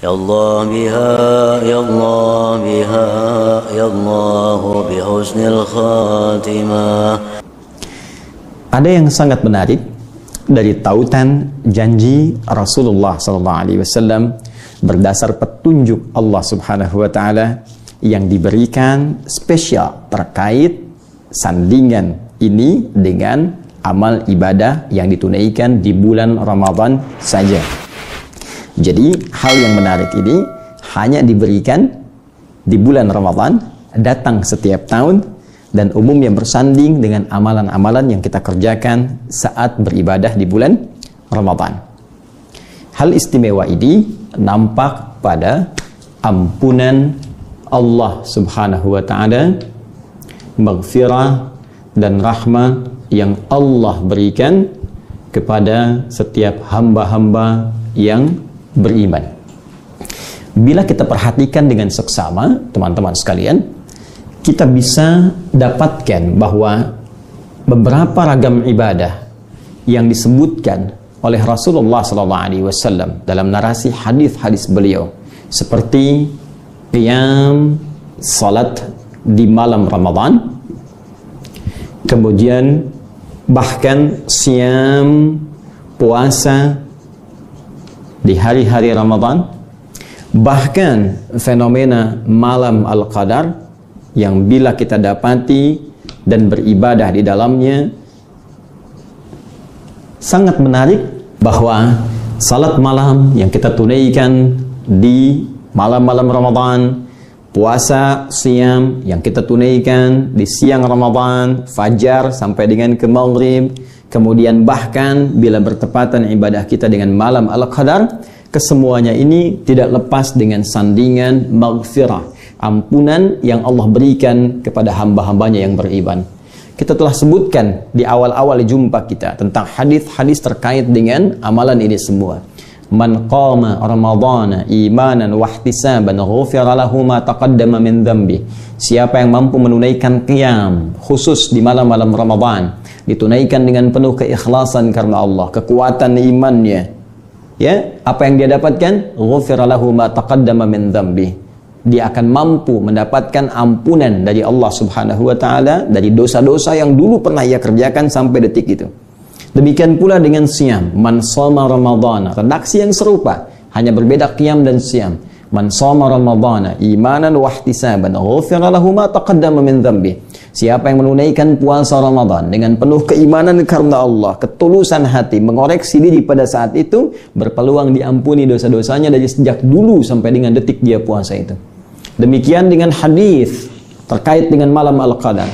يا الله بها يا الله بها يا الله بحسن الخاتمة. Ada yang sangat menarik dari tautan janji Rasulullah SAW berdasar petunjuk Allah Subhanahu wa Ta'ala yang diberikan spesial terkait sandingan ini dengan amal ibadah yang ditunaikan di bulan Ramadan saja. Jadi hal yang menarik ini hanya diberikan di bulan Ramadan, datang setiap tahun, dan umumnya bersanding dengan amalan-amalan yang kita kerjakan saat beribadah di bulan Ramadan. Hal istimewa ini nampak pada ampunan Allah Subhanahu wa Ta'ala, maghfirah dan rahmah yang Allah berikan kepada setiap hamba-hamba yang beriman. Bila kita perhatikan dengan seksama, teman-teman sekalian, kita bisa dapatkan bahwa beberapa ragam ibadah yang disebutkan oleh Rasulullah SAW dalam narasi hadis-hadis beliau, seperti qiyam salat di malam Ramadan, kemudian bahkan siam puasa di hari-hari Ramadan, bahkan fenomena malam Al-Qadar yang bila kita dapati dan beribadah di dalamnya sangat menarik, bahwa salat malam yang kita tunaikan di malam-malam Ramadan, puasa siam yang kita tunaikan di siang Ramadan, fajar sampai dengan ke maghrib, kemudian bahkan bila bertepatan ibadah kita dengan malam Al-Qadar, kesemuanya ini tidak lepas dengan sandingan maghfirah, ampunan yang Allah berikan kepada hamba-hambanya yang beriman. Kita telah sebutkan di awal-awal jumpa kita tentang hadis-hadis terkait dengan amalan ini semua. Man qama ramadhana imanan wa ihtisaban ghufira lahu ma taqaddama min dhanbi. Siapa yang mampu menunaikan qiyam khusus di malam-malam Ramadan, ditunaikan dengan penuh keikhlasan karena Allah, kekuatan imannya, ya, apa yang dia dapatkan? Ghufira lahu ma taqaddama min dhanbi. Dia akan mampu mendapatkan ampunan dari Allah Subhanahu wa Ta'ala dari dosa-dosa yang dulu pernah ia kerjakan sampai detik itu. Demikian pula dengan siam. Man shoma ramadhana, redaksi yang serupa, hanya berbeda qiyam dan siam. Man shoma ramadhana imanan wa ihtisaban ghufira lahu ma taqaddama min dhanbi. Siapa yang menunaikan puasa Ramadan dengan penuh keimanan karena Allah, ketulusan hati, mengoreksi diri pada saat itu, berpeluang diampuni dosa-dosanya dari sejak dulu sampai dengan detik dia puasa itu. Demikian dengan hadis terkait dengan malam Al-Qadar.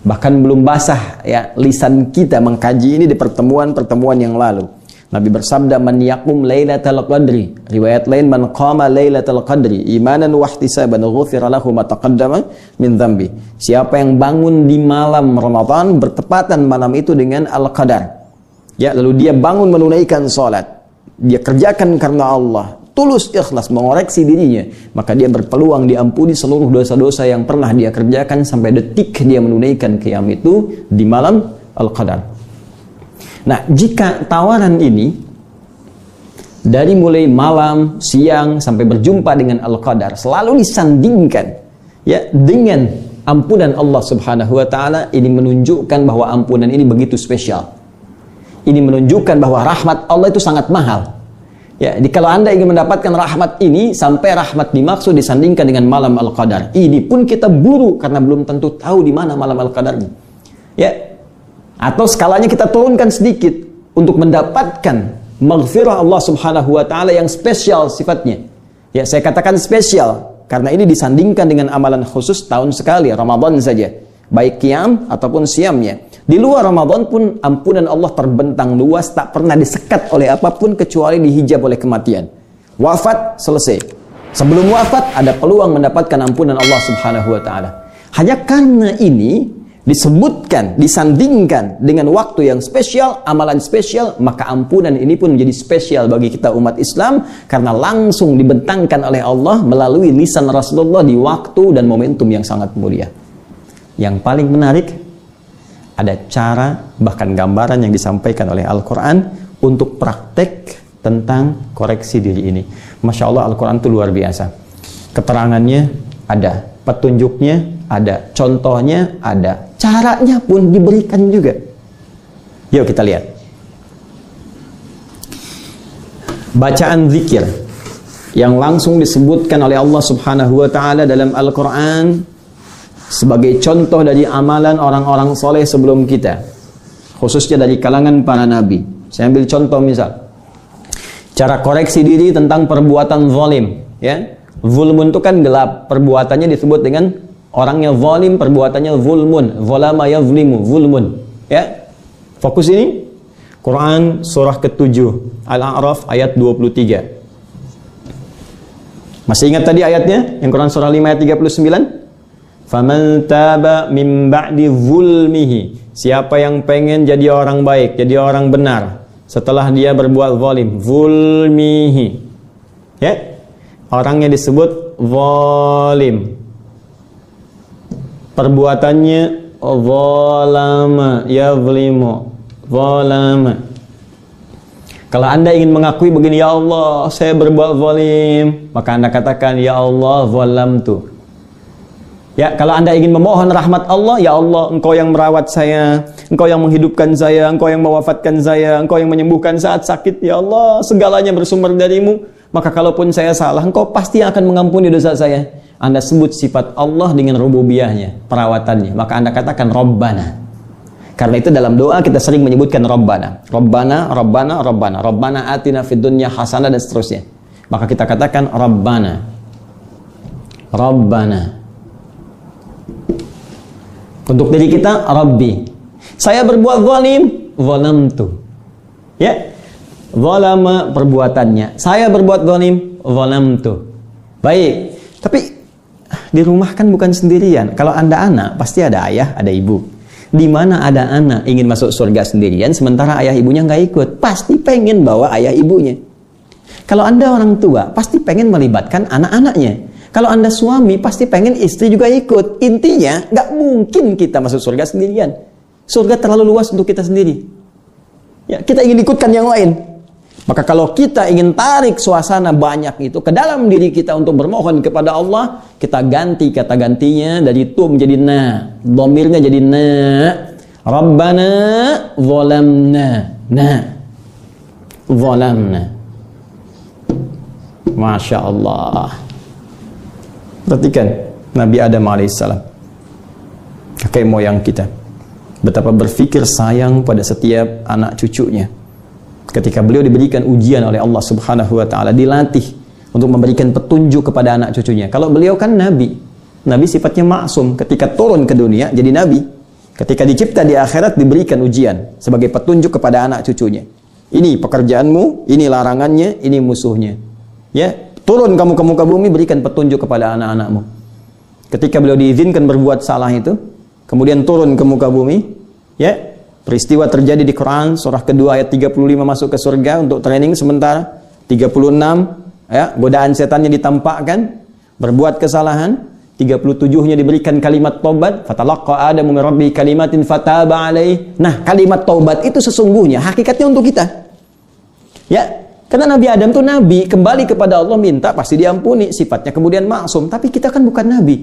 Bahkan belum basah ya lisan kita mengkaji ini di pertemuan-pertemuan yang lalu. Nabi bersabda, man yaqum lailatal qadri, riwayat lain man qama lailatal qadri imanan wa ihtisaban ghufira lahu ma taqaddama min dhanbi. Siapa yang bangun di malam Ramadan bertepatan malam itu dengan Al-Qadar, ya, lalu dia bangun menunaikan salat, dia kerjakan karena Allah, tulus ikhlas mengoreksi dirinya, maka dia berpeluang diampuni seluruh dosa-dosa yang pernah dia kerjakan sampai detik dia menunaikan qiyam itu di malam Al-Qadar. Nah, jika tawaran ini dari mulai malam, siang sampai berjumpa dengan Al-Qadar selalu disandingkan ya dengan ampunan Allah Subhanahu wa Ta'ala, ini menunjukkan bahwa ampunan ini begitu spesial. Ini menunjukkan bahwa rahmat Allah itu sangat mahal. Ya, jadi kalau Anda ingin mendapatkan rahmat ini, sampai rahmat dimaksud disandingkan dengan malam Al-Qadar. Ini pun kita buru karena belum tentu tahu di mana malam Al-Qadarnya. Ya. Atau skalanya kita turunkan sedikit untuk mendapatkan maghfirah Allah Subhanahu wa Ta'ala yang spesial sifatnya. Ya, saya katakan spesial karena ini disandingkan dengan amalan khusus tahun sekali, Ramadan saja, baik qiyam ataupun siamnya. Di luar Ramadan pun ampunan Allah terbentang luas, tak pernah disekat oleh apapun kecuali dihijab oleh kematian. Wafat, selesai. Sebelum wafat ada peluang mendapatkan ampunan Allah Subhanahu wa Ta'ala. Hanya karena ini disebutkan, disandingkan dengan waktu yang spesial, amalan spesial, maka ampunan ini pun menjadi spesial bagi kita umat Islam karena langsung dibentangkan oleh Allah melalui lisan Rasulullah di waktu dan momentum yang sangat mulia. Yang paling menarik, ada cara bahkan gambaran yang disampaikan oleh Al-Quran untuk praktek tentang koreksi diri ini. Masya Allah, Al-Quran itu luar biasa. Keterangannya ada, petunjuknya ada, contohnya ada, caranya pun diberikan juga. Yuk kita lihat. Bacaan zikir yang langsung disebutkan oleh Allah Subhanahu wa taala dalam Al-Quran sebagai contoh dari amalan orang-orang soleh sebelum kita, khususnya dari kalangan para nabi. Saya ambil contoh misal, cara koreksi diri tentang perbuatan zalim, ya. Zulmun itu kan gelap, perbuatannya disebut dengan orangnya zalim, perbuatannya zulmun, zalama yazlimu, zulmun, ya. Fokus ini Quran surah ke-7 Al-A'raf ayat 23. Masih ingat tadi ayatnya? Yang Quran surah 5 ayat 39? Faman taba min ba'di zulmihi. Siapa yang pengen jadi orang baik, jadi orang benar setelah dia berbuat zalim, zulmihi, ya, orangnya disebut zalim, perbuatannya zalama yazlimu, zalama. Kalau Anda ingin mengakui begini, ya Allah saya berbuat zalim, maka Anda katakan ya Allah zalamtu. Ya, kalau Anda ingin memohon rahmat Allah, ya Allah, Engkau yang merawat saya, Engkau yang menghidupkan saya, Engkau yang mewafatkan saya, Engkau yang menyembuhkan saat sakit, ya Allah, segalanya bersumber darimu. Maka kalaupun saya salah, Engkau pasti akan mengampuni dosa saya. Anda sebut sifat Allah dengan rububiyahnya, perawatannya, maka Anda katakan Rabbana. Karena itu dalam doa kita sering menyebutkan Rabbana, Rabbana, Rabbana, Rabbana, Rabbana atina fid dunya hasanah dan seterusnya. Maka kita katakan Rabbana, Rabbana. Untuk diri kita, Rabbi. Saya berbuat zalim, zalamtu. Ya, zalama perbuatannya. Saya berbuat zalim, zalamtu. Baik, tapi di rumah kan bukan sendirian. Kalau Anda anak, pasti ada ayah, ada ibu. Di mana ada anak ingin masuk surga sendirian, sementara ayah ibunya nggak ikut, pasti pengen bawa ayah ibunya. Kalau Anda orang tua, pasti pengen melibatkan anak-anaknya. Kalau Anda suami, pasti pengen istri juga ikut. Intinya, nggak mungkin kita masuk surga sendirian. Surga terlalu luas untuk kita sendiri. Ya, kita ingin ikutkan yang lain. Maka kalau kita ingin tarik suasana banyak itu ke dalam diri kita untuk bermohon kepada Allah, kita ganti kata gantinya dari tu menjadi na. Dhamirnya jadi na. Rabbana zalamna. Na. Zalamna. Masya Allah. Perhatikan Nabi Adam alaihissalam, kakek moyang kita, betapa berfikir sayang pada setiap anak cucunya. Ketika beliau diberikan ujian oleh Allah Subhanahu wa taala, dilatih untuk memberikan petunjuk kepada anak cucunya. Kalau beliau kan nabi, nabi sifatnya maksum, ketika turun ke dunia jadi nabi. Ketika dicipta di akhirat diberikan ujian sebagai petunjuk kepada anak cucunya. Ini pekerjaanmu, ini larangannya, ini musuhnya. Ya, turun kamu ke muka bumi, berikan petunjuk kepada anak-anakmu. Ketika beliau diizinkan berbuat salah itu, kemudian turun ke muka bumi, ya, peristiwa terjadi di Quran surah kedua ayat 35 masuk ke surga untuk training sementara. 36, ya, godaan setannya ditampakkan, berbuat kesalahan. 37-nya diberikan kalimat taubat, fatalaqqa Adamu min rabbi kalimatin fataba alaih. Nah, kalimat taubat itu sesungguhnya hakikatnya untuk kita. Ya, karena Nabi Adam itu nabi, kembali kepada Allah minta pasti diampuni, sifatnya kemudian maksum, tapi kita kan bukan nabi.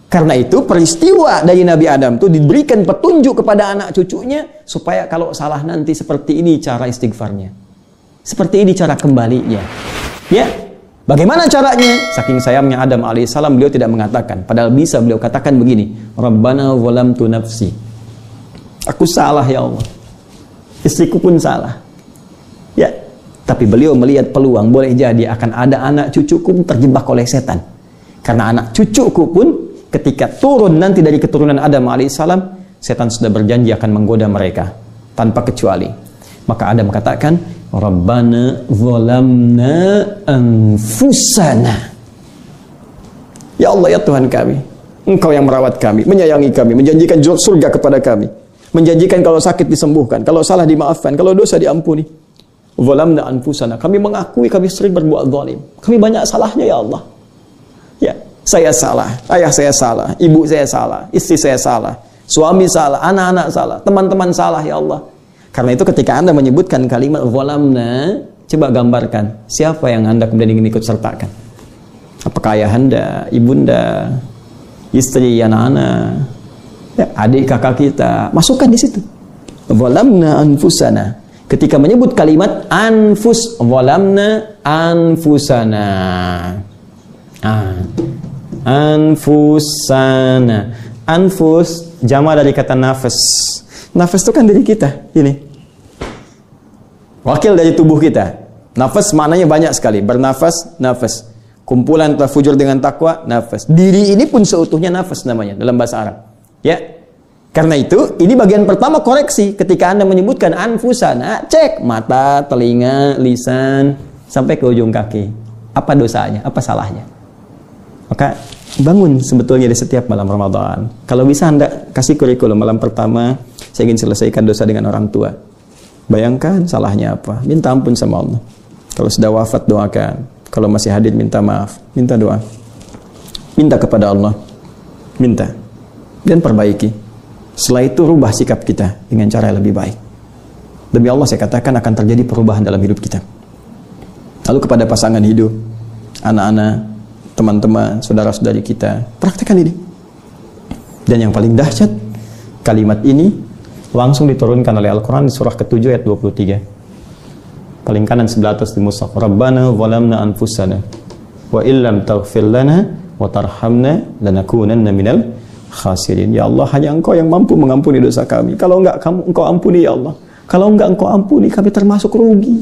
Karena itu peristiwa dari Nabi Adam itu diberikan petunjuk kepada anak cucunya supaya kalau salah nanti seperti ini cara istighfarnya. Seperti ini cara kembalinya. Ya. Bagaimana caranya? Saking sayangnya Adam alaihissalam, beliau tidak mengatakan, padahal bisa beliau katakan begini, Rabbana zalamtu nafsi. Aku salah ya Allah. Istriku pun salah. Ya. Tapi beliau melihat peluang, boleh jadi akan ada anak cucuku terjebak oleh setan. Karena anak cucuku pun ketika turun nanti dari keturunan Adam alaihissalam, setan sudah berjanji akan menggoda mereka tanpa kecuali. Maka Adam katakan, Rabbana zalamna anfusana. Ya Allah, ya Tuhan kami, Engkau yang merawat kami, menyayangi kami, menjanjikan surga kepada kami, menjanjikan kalau sakit disembuhkan, kalau salah dimaafkan, kalau dosa diampuni. Zalamna anfusana, kami mengakui kami sering berbuat zalim, kami banyak salahnya ya Allah. Ya, saya salah, ayah saya salah, ibu saya salah, istri saya salah, suami salah, anak-anak salah, teman-teman salah ya Allah. Karena itu ketika Anda menyebutkan kalimat zalamna, Coba gambarkan, siapa yang Anda kemudian ingin ikut sertakan? Apakah ayahanda, ibunda, istri, anak-anak, ya, adik kakak kita? Masukkan di situ. Zalamna anfusana. Ketika menyebut kalimat anfus, zalamna anfusana. Anfusana. Anfus jama dari kata nafas. Nafas itu kan diri kita, ini. Wakil dari tubuh kita. Nafas maknanya banyak sekali. Bernafas, nafas. Kumpulan tafujur dengan takwa, nafas. Diri ini pun seutuhnya nafas namanya dalam bahasa Arab. Ya. Karena itu, ini bagian pertama koreksi. Ketika Anda menyebutkan anfusana, cek mata, telinga, lisan, sampai ke ujung kaki. Apa dosanya? Apa salahnya? Maka bangun sebetulnya di setiap malam Ramadan. Kalau bisa Anda kasih kurikulum malam pertama, saya ingin selesaikan dosa dengan orang tua. Bayangkan salahnya apa? Minta ampun sama Allah. Kalau sudah wafat, doakan. Kalau masih hadir, minta maaf, minta doa, minta kepada Allah, minta, dan perbaiki. Setelah itu rubah sikap kita dengan cara yang lebih baik. Demi Allah saya katakan akan terjadi perubahan dalam hidup kita. Lalu kepada pasangan hidup, anak-anak, teman-teman, saudara-saudari kita, praktekkan ini. Dan yang paling dahsyat, kalimat ini langsung diturunkan oleh Al-Quran di surah ke-7 ayat 23. Paling kanan sebelah atas di mushaf. Rabbana zalamna anfusana wa illam taghfir lana wa tarhamna lanakunanna minal khasirin. Ya Allah, hanya Engkau yang mampu mengampuni dosa kami. Kalau enggak Engkau ampuni ya Allah. Kalau enggak Engkau ampuni, kami termasuk rugi.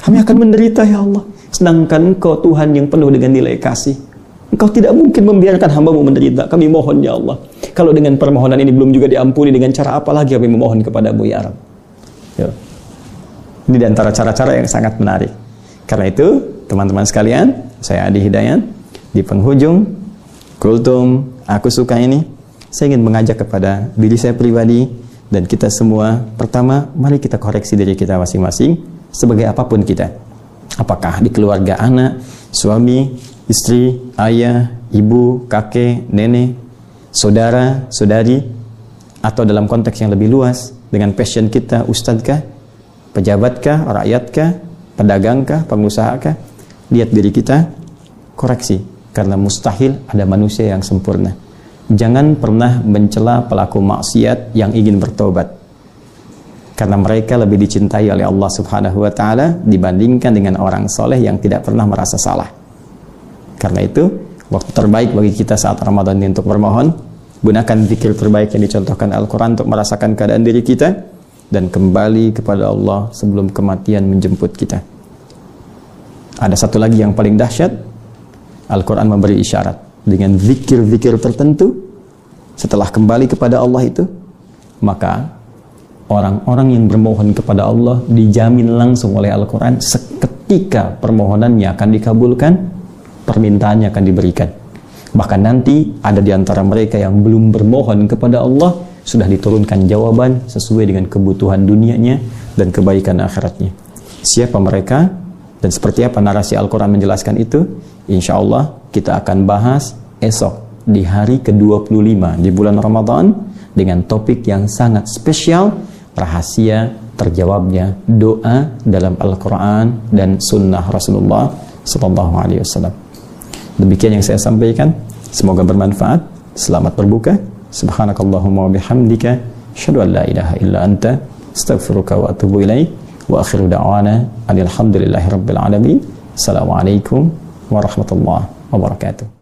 Kami akan menderita ya Allah. Sedangkan Engkau Tuhan yang penuh dengan nilai kasih. Engkau tidak mungkin membiarkan hamba-Mu menderita. Kami mohon ya Allah. Kalau dengan permohonan ini belum juga diampuni, dengan cara apa lagi kami memohon kepada-Mu ya Rabb. Ya. Ini di antara cara-cara yang sangat menarik. Karena itu, teman-teman sekalian, saya Adi Hidayat, di penghujung kultum aku suka ini, saya ingin mengajak kepada diri saya pribadi dan kita semua. Pertama, mari kita koreksi diri kita masing-masing sebagai apapun kita. Apakah di keluarga anak, suami, istri, ayah, ibu, kakek, nenek, saudara, saudari, atau dalam konteks yang lebih luas, dengan passion kita, ustadzkah, pejabatkah, rakyatkah, pedagangkah, pengusahakah? Lihat diri kita, koreksi. Karena mustahil ada manusia yang sempurna. Jangan pernah mencela pelaku maksiat yang ingin bertobat. Karena mereka lebih dicintai oleh Allah Subhanahu wa Ta'ala dibandingkan dengan orang soleh yang tidak pernah merasa salah. Karena itu, waktu terbaik bagi kita saat Ramadan ini untuk bermohon, gunakan zikir terbaik yang dicontohkan Al-Quran untuk merasakan keadaan diri kita, dan kembali kepada Allah sebelum kematian menjemput kita. Ada satu lagi yang paling dahsyat, Al-Quran memberi isyarat dengan zikir-zikir tertentu. Setelah kembali kepada Allah itu, maka orang-orang yang bermohon kepada Allah dijamin langsung oleh Al-Quran seketika permohonannya akan dikabulkan, permintaannya akan diberikan. Bahkan nanti ada di antara mereka yang belum bermohon kepada Allah, sudah diturunkan jawaban sesuai dengan kebutuhan dunianya dan kebaikan akhiratnya. Siapa mereka dan seperti apa narasi Al-Quran menjelaskan itu? Insya Allah kita akan bahas esok di hari ke-25 di bulan Ramadan dengan topik yang sangat spesial, rahasia terjawabnya doa dalam Al-Quran dan sunnah Rasulullah SAW. Demikian yang saya sampaikan. Semoga bermanfaat. Selamat berbuka. Subhanakallahumma wa bihamdika asyhadu an la ilaha illa anta astaghfiruka wa atubu ilaik wa akhiru da'wana alhamdulillahi rabbil alamin. Assalamualaikum warahmatullahi wabarakatuh.